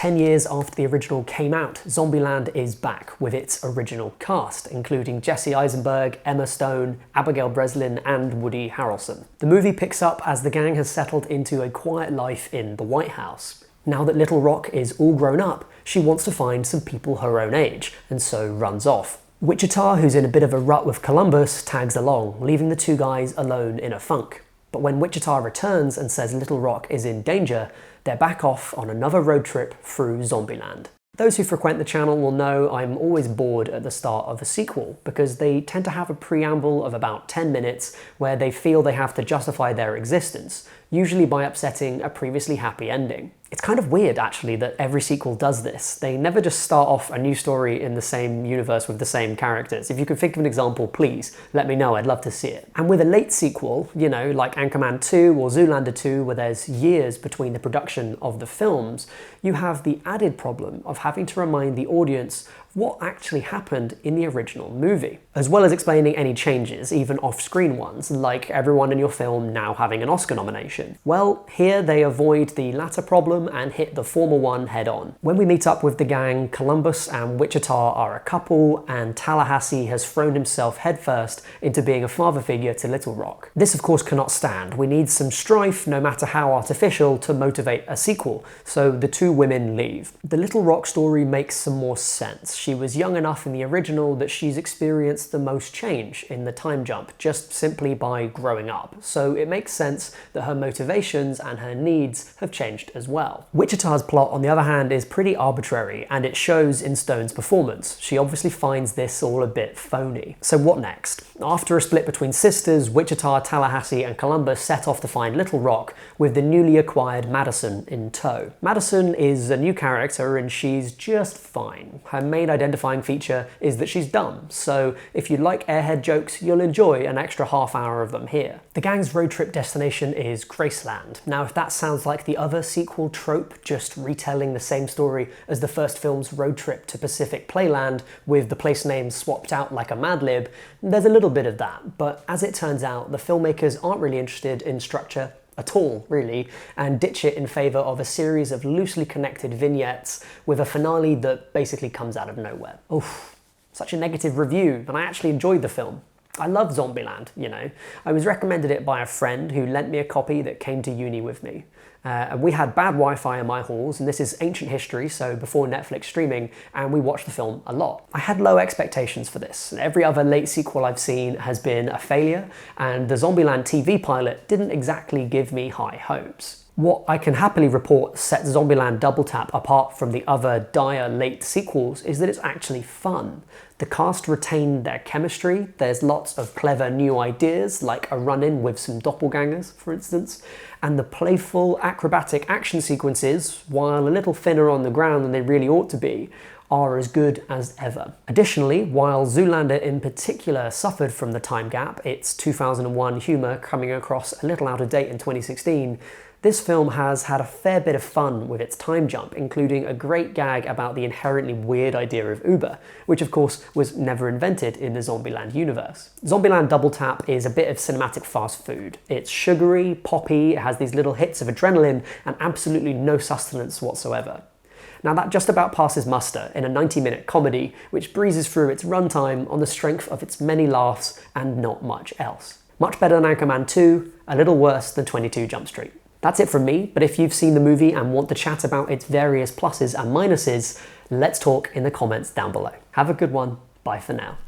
10 years after the original came out, Zombieland is back with its original cast, including Jesse Eisenberg, Emma Stone, Abigail Breslin, and Woody Harrelson. The movie picks up as the gang has settled into a quiet life in the White House. Now that Little Rock is all grown up, she wants to find some people her own age, and so runs off. Wichita, who's in a bit of a rut with Columbus, tags along, leaving the two guys alone in a funk. But when Wichita returns and says Little Rock is in danger, they're back off on another road trip through Zombieland. Those who frequent the channel will know I'm always bored at the start of a sequel, because they tend to have a preamble of about 10 minutes where they feel they have to justify their existence, usually by upsetting a previously happy ending. It's kind of weird, actually, that every sequel does this. They never just start off a new story in the same universe with the same characters. If you can think of an example, please let me know, I'd love to see it. And with a late sequel, you know, like Anchorman 2 or Zoolander 2, where there's years between the production of the films, you have the added problem of having to remind the audience what actually happened in the original movie, as well as explaining any changes, even off-screen ones, like everyone in your film now having an Oscar nomination. Well, here they avoid the latter problem and hit the former one head on. When we meet up with the gang, Columbus and Wichita are a couple, and Tallahassee has thrown himself headfirst into being a father figure to Little Rock. This of course cannot stand. We need some strife, no matter how artificial, to motivate a sequel, so the two women leave. The Little Rock story makes some more sense. She was young enough in the original that she's experienced the most change in the time jump, just simply by growing up. So it makes sense that her motivations and her needs have changed as well. Wichita's plot, on the other hand, is pretty arbitrary, and it shows in Stone's performance. She obviously finds this all a bit phony. So what next? After a split between sisters, Wichita, Tallahassee, and Columbus set off to find Little Rock, with the newly acquired Madison in tow. Madison is a new character, and she's just fine. Her main identifying feature is that she's dumb, so if you like airhead jokes, you'll enjoy an extra half hour of them here. The gang's road trip destination is Graceland. Now, if that sounds like the other sequel trope, just retelling the same story as the first film's road trip to Pacific Playland, with the place names swapped out like a Mad Lib, there's a little bit of that, but as it turns out, the filmmakers aren't really interested in structure at all, really, and ditch it in favour of a series of loosely connected vignettes with a finale that basically comes out of nowhere. Oof, such a negative review, but I actually enjoyed the film. I love Zombieland, you know. I was recommended it by a friend who lent me a copy that came to uni with me. And we had bad Wi-Fi in my halls, and this is ancient history, so before Netflix streaming, and we watched the film a lot. I had low expectations for this. Every other late sequel I've seen has been a failure, and the Zombieland TV pilot didn't exactly give me high hopes. What I can happily report sets Zombieland Double Tap apart from the other dire late sequels is that it's actually fun. The cast retained their chemistry, there's lots of clever new ideas, like a run-in with some doppelgangers, for instance, and the playful, acrobatic action sequences, while a little thinner on the ground than they really ought to be, are as good as ever. Additionally, while Zoolander in particular suffered from the time gap, its 2001 humour coming across a little out of date in 2016, this film has had a fair bit of fun with its time jump, including a great gag about the inherently weird idea of Uber, which of course was never invented in the Zombieland universe. Zombieland Double Tap is a bit of cinematic fast food. It's sugary, poppy, it has these little hits of adrenaline, and absolutely no sustenance whatsoever. Now that just about passes muster in a 90-minute comedy, which breezes through its runtime on the strength of its many laughs and not much else. Much better than Anchorman 2, a little worse than 22 Jump Street. That's it from me, but if you've seen the movie and want to chat about its various pluses and minuses, let's talk in the comments down below. Have a good one, bye for now.